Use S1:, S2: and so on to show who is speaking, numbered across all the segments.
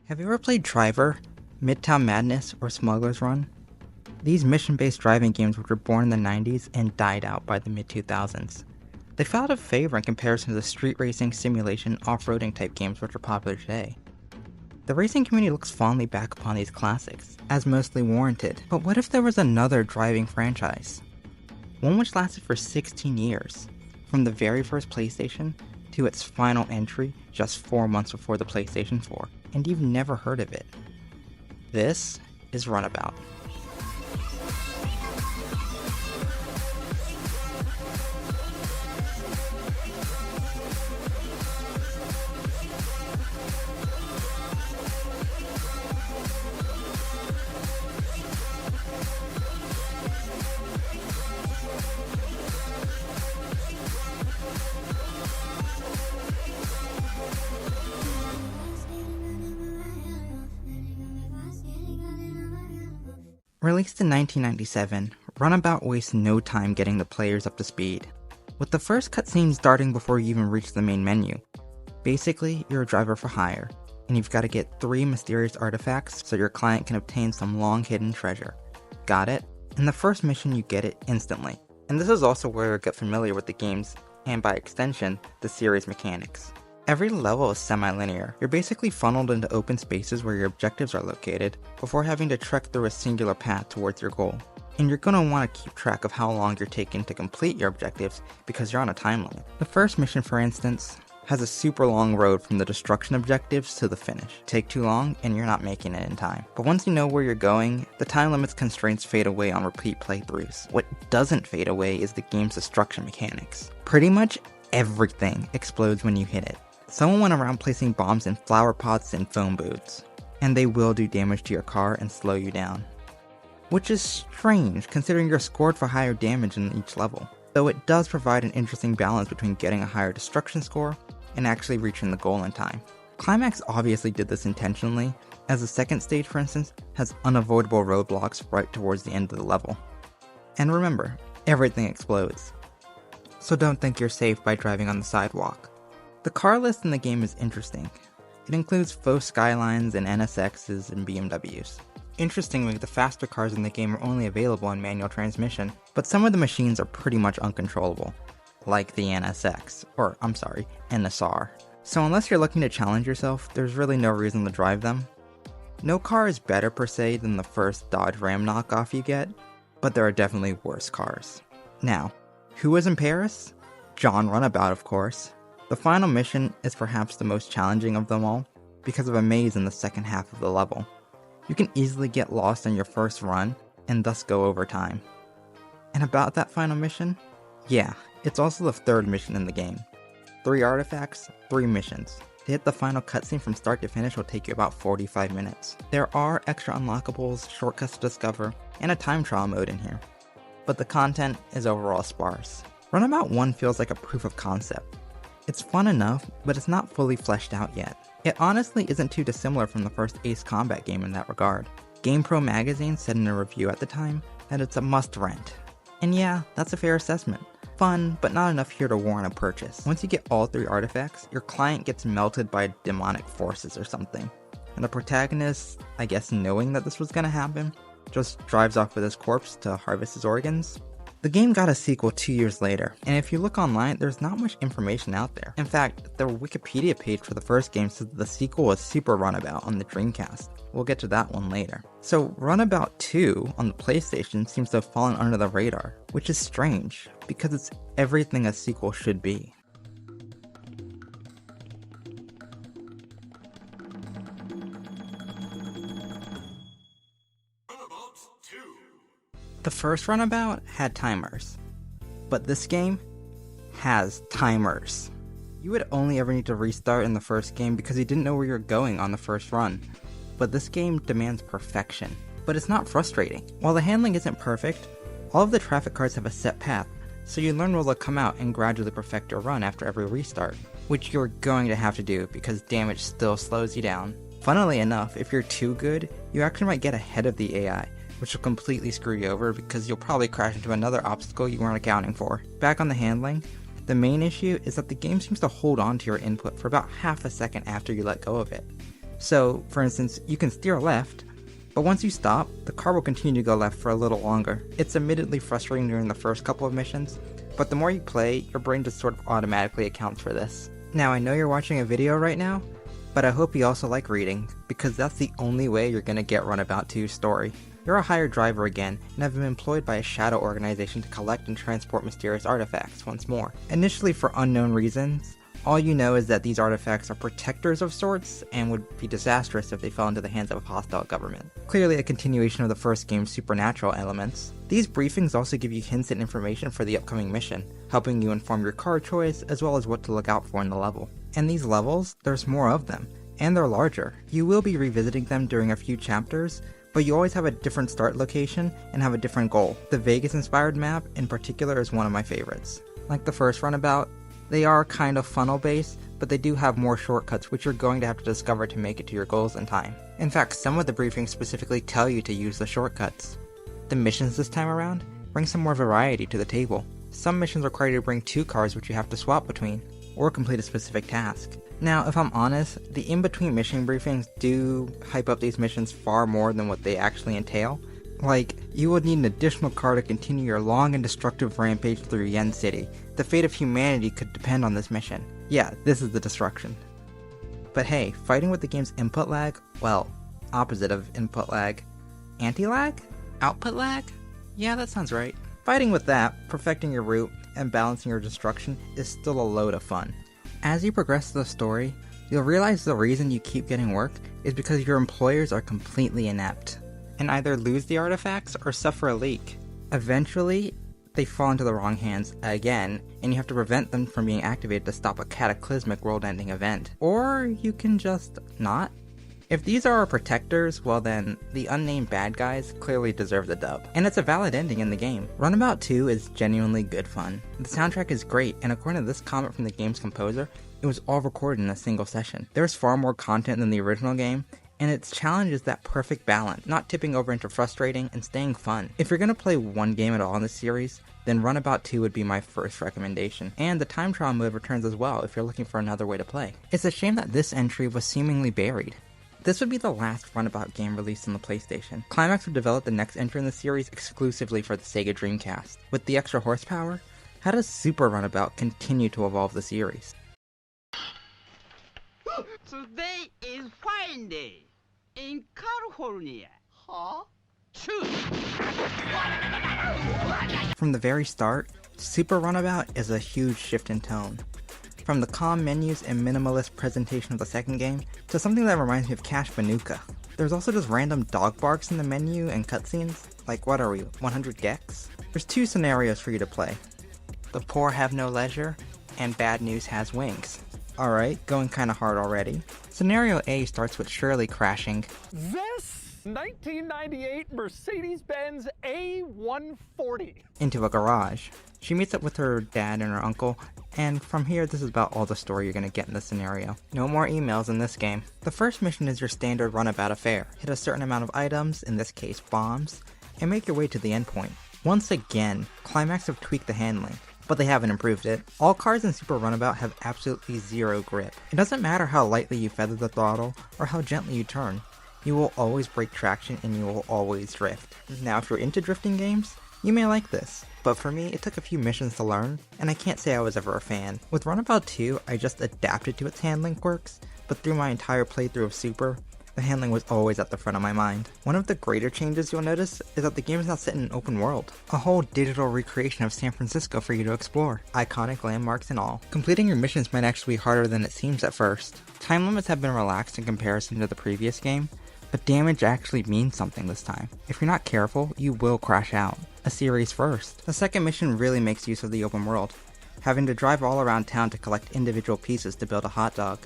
S1: Have you ever played Driver, Midtown Madness, or Smuggler's Run? These mission-based driving games were born in the 90s and died out by the mid-2000s. They fell out of favor in comparison to the street racing, simulation, off-roading type games which are popular today. The racing community looks fondly back upon these classics, as mostly warranted, but what if there was another driving franchise? One which lasted for 16 years, from the very first PlayStation to its final entry just 4 months before the PlayStation 4, and you've never heard of it. This is Runabout. Released in 1997, Runabout wastes no time getting the players up to speed, with the first cutscene starting before you even reach the main menu. Basically, you're a driver for hire, and you've got to get 3 mysterious artifacts so your client can obtain some long-hidden treasure. Got it? In the first mission you get it instantly, and this is also where you get familiar with the game's, and by extension, the series mechanics. Every level is semi-linear. You're basically funneled into open spaces where your objectives are located, before having to trek through a singular path towards your goal. And you're going to want to keep track of how long you're taking to complete your objectives because you're on a time limit. The first mission, for instance, has a super long road from the destruction objectives to the finish. Take too long and you're not making it in time. But once you know where you're going, the time limit's constraints fade away on repeat playthroughs. What doesn't fade away is the game's destruction mechanics. Pretty much everything explodes when you hit it. Someone went around placing bombs in flower pots and phone booths, and they will do damage to your car and slow you down. Which is strange, considering you're scored for higher damage in each level, though it does provide an interesting balance between getting a higher destruction score and actually reaching the goal in time. Climax obviously did this intentionally, as the second stage, for instance, has unavoidable roadblocks right towards the end of the level. And remember, everything explodes. So don't think you're safe by driving on the sidewalk. The car list in the game is interesting. It includes faux Skylines and NSXs and BMWs. Interestingly, the faster cars in the game are only available in manual transmission, but some of the machines are pretty much uncontrollable, like the NSX, or I'm sorry, NSR. So unless you're looking to challenge yourself, there's really no reason to drive them. No car is better per se than the first Dodge Ram knockoff you get, but there are definitely worse cars. Now, who was in Paris? John Runabout, of course. The final mission is perhaps the most challenging of them all, because of a maze in the second half of the level. You can easily get lost on your first run, and thus go over time. And about that final mission? Yeah, it's also the third mission in the game. 3 artifacts, 3 missions. To hit the final cutscene from start to finish will take you about 45 minutes. There are extra unlockables, shortcuts to discover, and a time trial mode in here. But the content is overall sparse. Runabout 1 feels like a proof of concept. It's fun enough, but it's not fully fleshed out yet. It honestly isn't too dissimilar from the first Ace Combat game in that regard. GamePro magazine said in a review at the time that it's a must-rent. And yeah, that's a fair assessment. Fun, but not enough here to warrant a purchase. Once you get all 3 artifacts, your client gets melted by demonic forces or something. And the protagonist, I guess knowing that this was gonna happen, just drives off with his corpse to harvest his organs. The game got a sequel 2 years later, and if you look online, there's not much information out there. In fact, the Wikipedia page for the first game says that the sequel was Super Runabout on the Dreamcast. We'll get to that one later. So Runabout 2 on the PlayStation seems to have fallen under the radar, which is strange, because it's everything a sequel should be. The first Runabout had timers, but this game has timers. You would only ever need to restart in the first game because you didn't know where you're going on the first run, but this game demands perfection. But it's not frustrating. While the handling isn't perfect, all of the traffic cards have a set path, so you learn where they'll come out and gradually perfect your run after every restart, which you're going to have to do because damage still slows you down. Funnily enough, if you're too good, you actually might get ahead of the AI, which will completely screw you over because you'll probably crash into another obstacle you weren't accounting for. Back on the handling, the main issue is that the game seems to hold on to your input for about half a second after you let go of it. So, for instance, you can steer left, but once you stop, the car will continue to go left for a little longer. It's admittedly frustrating during the first couple of missions, but the more you play, your brain just sort of automatically accounts for this. Now, I know you're watching a video right now, but I hope you also like reading, because that's the only way you're gonna get Runabout 2's story. You're a hired driver again, and have been employed by a shadow organization to collect and transport mysterious artifacts once more. Initially for unknown reasons, all you know is that these artifacts are protectors of sorts, and would be disastrous if they fell into the hands of a hostile government. Clearly a continuation of the first game's supernatural elements. These briefings also give you hints and information for the upcoming mission, helping you inform your car choice as well as what to look out for in the level. And these levels, there's more of them, and they're larger. You will be revisiting them during a few chapters, but you always have a different start location and have a different goal. The Vegas-inspired map in particular is one of my favorites. Like the first Runabout, they are kind of funnel-based, but they do have more shortcuts which you're going to have to discover to make it to your goals in time. In fact, some of the briefings specifically tell you to use the shortcuts. The missions this time around bring some more variety to the table. Some missions require you to bring 2 cars which you have to swap between, or complete a specific task. Now, if I'm honest, the in-between mission briefings do hype up these missions far more than what they actually entail. Like, you would need an additional car to continue your long and destructive rampage through Yen City. The fate of humanity could depend on this mission. Yeah, this is the destruction. But hey, fighting with the game's input lag, well, opposite of input lag, anti-lag? Output lag? Yeah, that sounds right. Fighting with that, perfecting your route, and balancing your destruction is still a load of fun. As you progress through the story, you'll realize the reason you keep getting work is because your employers are completely inept, and either lose the artifacts or suffer a leak. Eventually, they fall into the wrong hands again, and you have to prevent them from being activated to stop a cataclysmic world-ending event. Or you can just not. If these are our protectors, well then, the unnamed bad guys clearly deserve the dub. And it's a valid ending in the game. Runabout 2 is genuinely good fun. The soundtrack is great, and according to this comment from the game's composer, it was all recorded in a single session. There's far more content than the original game, and its challenge is that perfect balance, not tipping over into frustrating and staying fun. If you're gonna play one game at all in this series, then Runabout 2 would be my first recommendation. And the time trial mode returns as well if you're looking for another way to play. It's a shame that this entry was seemingly buried. This would be the last Runabout game released on the PlayStation. Climax would develop the next entry in the series exclusively for the Sega Dreamcast. With the extra horsepower, how does Super Runabout continue to evolve the series?
S2: Today is fine day in California. Huh?
S1: From the very start, Super Runabout is a huge shift in tone. From the calm menus and minimalist presentation of the second game, to something that reminds me of Cash Banuka. There's also just random dog barks in the menu and cutscenes, like what are we, 100 gecs? There's 2 scenarios for you to play. The poor have no leisure, and bad news has wings. Alright, going kinda hard already. Scenario A starts with Shirley crashing
S3: This 1998 Mercedes-Benz A140
S1: into a garage. She meets up with her dad and her uncle, and from here this is about all the story you're gonna get in this scenario. No more emails in this game. The first mission is your standard Runabout affair. Hit a certain amount of items, in this case bombs, and make your way to the endpoint. Once again, Climax have tweaked the handling, but they haven't improved it. All cars in Super Runabout have absolutely zero grip. It doesn't matter how lightly you feather the throttle, or how gently you turn. You will always break traction and you will always drift. Now if you're into drifting games, you may like this, but for me it took a few missions to learn, and I can't say I was ever a fan. With Runabout 2, I just adapted to its handling quirks, but through my entire playthrough of Super, the handling was always at the front of my mind. One of the greater changes you'll notice is that the game is now set in an open world. A whole digital recreation of San Francisco for you to explore, iconic landmarks and all. Completing your missions might actually be harder than it seems at first. Time limits have been relaxed in comparison to the previous game, but damage actually means something this time. If you're not careful, you will crash out. A series first. The second mission really makes use of the open world, having to drive all around town to collect individual pieces to build a hot dog.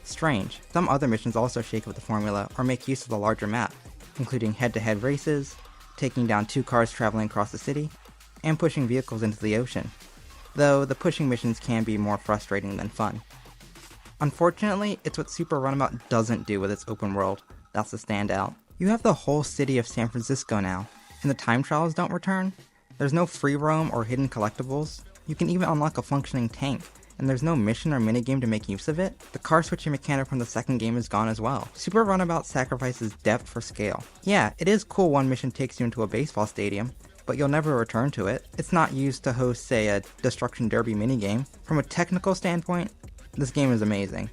S1: Strange. Some other missions also shake up the formula or make use of the larger map, including head-to-head races, taking down 2 cars traveling across the city, and pushing vehicles into the ocean. Though the pushing missions can be more frustrating than fun. Unfortunately, it's what Super Runabout doesn't do with its open world. That's the standout. You have the whole city of San Francisco now, and the time trials don't return. There's no free roam or hidden collectibles. You can even unlock a functioning tank, and there's no mission or minigame to make use of it, the car switching mechanic from the second game is gone as well. Super Runabout sacrifices depth for scale. Yeah, it is cool one mission takes you into a baseball stadium, but you'll never return to it. It's not used to host, say, a Destruction Derby minigame. From a technical standpoint, this game is amazing,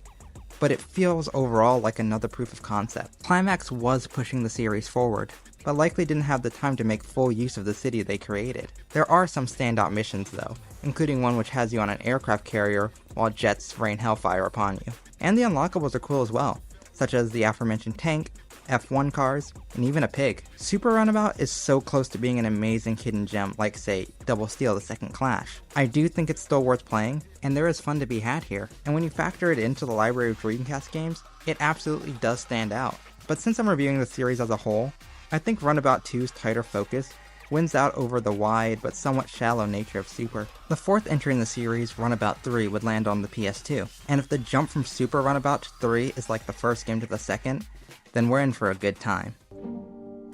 S1: but it feels overall like another proof of concept. Climax was pushing the series forward, but likely didn't have the time to make full use of the city they created. There are some standout missions though, including one which has you on an aircraft carrier while jets rain hellfire upon you. And the unlockables are cool as well, such as the aforementioned tank, F1 cars, and even a pig. Super Runabout is so close to being an amazing hidden gem like, say, Double Steel the Second Clash. I do think it's still worth playing, and there is fun to be had here, and when you factor it into the library of Dreamcast games, it absolutely does stand out. But since I'm reviewing the series as a whole, I think Runabout 2's tighter focus wins out over the wide but somewhat shallow nature of Super. The fourth entry in the series, Runabout 3, would land on the PS2, and if the jump from Super Runabout to 3 is like the first game to the second, then we're in for a good time.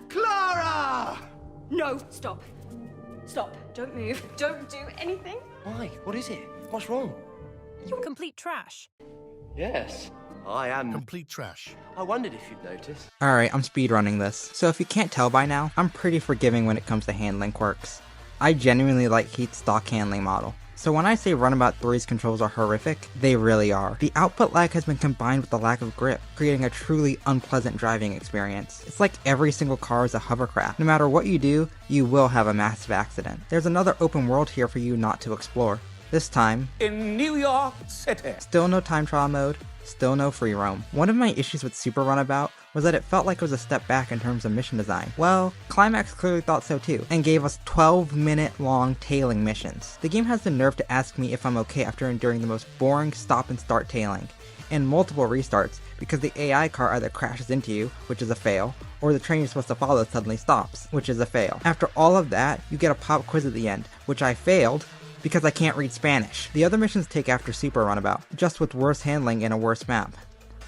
S4: Clara!
S5: No, stop. Stop. Don't move. Don't do anything.
S4: Why? What is it? What's wrong?
S6: You're complete trash.
S4: Yes, I am.
S7: Complete trash.
S4: I wondered if you'd notice.
S1: Alright, I'm speedrunning this, so if you can't tell by now, I'm pretty forgiving when it comes to handling quirks. I genuinely like Heat's stock handling model. So when I say Runabout 3's controls are horrific, they really are. The output lag has been combined with the lack of grip, creating a truly unpleasant driving experience. It's like every single car is a hovercraft. No matter what you do, you will have a massive accident. There's another open world here for you not to explore. This time,
S3: In New York City.
S1: still no time trial mode, still no free roam. One of my issues with Super Runabout was that it felt like it was a step back in terms of mission design. Well, Climax clearly thought so too, and gave us 12-minute long tailing missions. The game has the nerve to ask me if I'm okay after enduring the most boring stop and start tailing, and multiple restarts because the AI car either crashes into you, which is a fail, or the train you're supposed to follow suddenly stops, which is a fail. After all of that, you get a pop quiz at the end, which I failed, because I can't read Spanish. The other missions take after Super Runabout, just with worse handling and a worse map.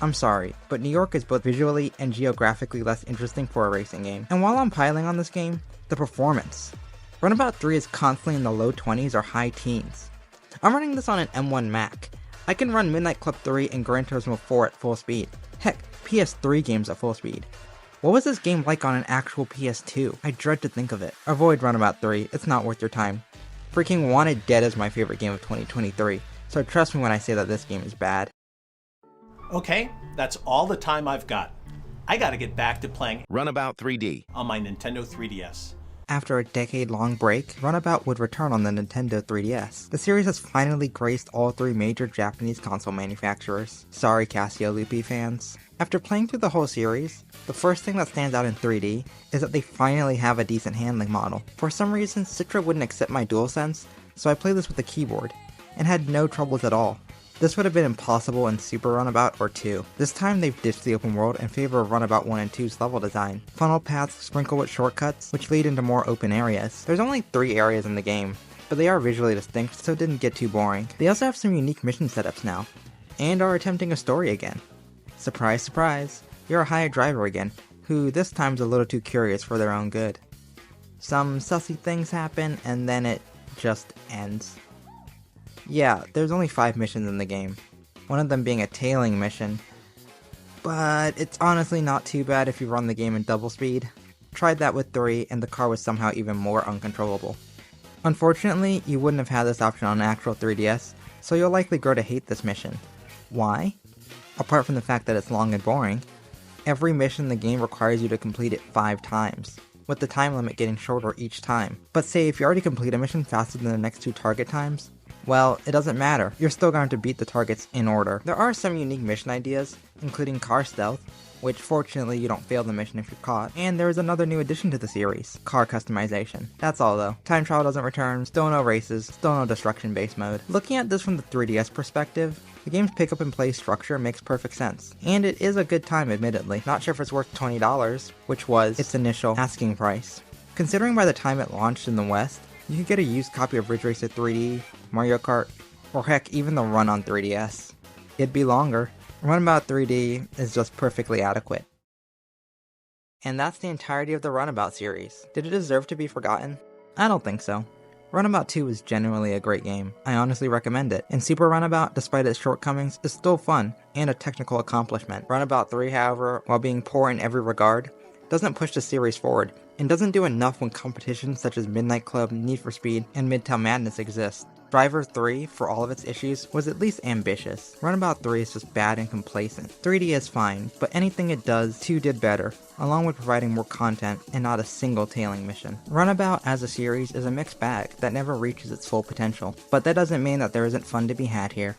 S1: I'm sorry, but New York is both visually and geographically less interesting for a racing game. And while I'm piling on this game, the performance. Runabout 3 is constantly in the low 20s or high teens. I'm running this on an M1 Mac. I can run Midnight Club 3 and Gran Turismo 4 at full speed. Heck, PS3 games at full speed. What was this game like on an actual PS2? I dread to think of it. Avoid Runabout 3, it's not worth your time. Freaking Wanted Dead is my favorite game of 2023, so trust me when I say that this game is bad.
S8: Okay, that's all the time I've got. I gotta get back to playing
S7: Runabout 3D.
S8: on my Nintendo 3DS.
S1: After a decade-long break, Runabout would return on the Nintendo 3DS. The series has finally graced all three major Japanese console manufacturers. Sorry Casio Loopy fans. After playing through the whole series, the first thing that stands out in 3D is that they finally have a decent handling model. For some reason, Citra wouldn't accept my DualSense, so I played this with a keyboard, and had no troubles at all. This would have been impossible in Super Runabout or 2. This time they've ditched the open world in favor of Runabout 1 and 2's level design. Funnel paths sprinkled with shortcuts, which lead into more open areas. There's only 3 areas in the game, but they are visually distinct, so it didn't get too boring. They also have some unique mission setups now, and are attempting a story again. Surprise, surprise, you're a hired driver again, who this time's a little too curious for their own good. Some sussy things happen, and then it just ends. Yeah, there's only 5 missions in the game, one of them being a tailing mission, but it's honestly not too bad if you run the game in double speed. Tried that with 3, and the car was somehow even more uncontrollable. Unfortunately, you wouldn't have had this option on an actual 3DS, so you'll likely grow to hate this mission. Why? Apart from the fact that it's long and boring, every mission in the game requires you to complete it 5 times, with the time limit getting shorter each time. But say if you already complete a mission faster than the next 2 target times, well, it doesn't matter, you're still going to beat the targets in order. There are some unique mission ideas, including car stealth, which fortunately you don't fail the mission if you're caught, and there is another new addition to the series, car customization. That's all though. Time trial doesn't return, still no races, still no destruction base mode. Looking at this from the 3DS perspective, the game's pick up and play structure makes perfect sense, and it is a good time admittedly. Not sure if it's worth $20, which was its initial asking price. Considering by the time it launched in the West, you could get a used copy of Ridge Racer 3D, Mario Kart, or heck, even the run on 3DS. It'd be longer. Runabout 3D is just perfectly adequate. And that's the entirety of the Runabout series. Did it deserve to be forgotten? I don't think so. Runabout 2 is genuinely a great game. I honestly recommend it. And Super Runabout, despite its shortcomings, is still fun and a technical accomplishment. Runabout 3, however, while being poor in every regard, doesn't push the series forward, and doesn't do enough when competitions such as Midnight Club, Need for Speed, and Midtown Madness exist. Driver 3, for all of its issues, was at least ambitious. Runabout 3 is just bad and complacent. 3D is fine, but anything it does, 2 did better, along with providing more content and not a single tailing mission. Runabout as a series is a mixed bag that never reaches its full potential, but that doesn't mean that there isn't fun to be had here.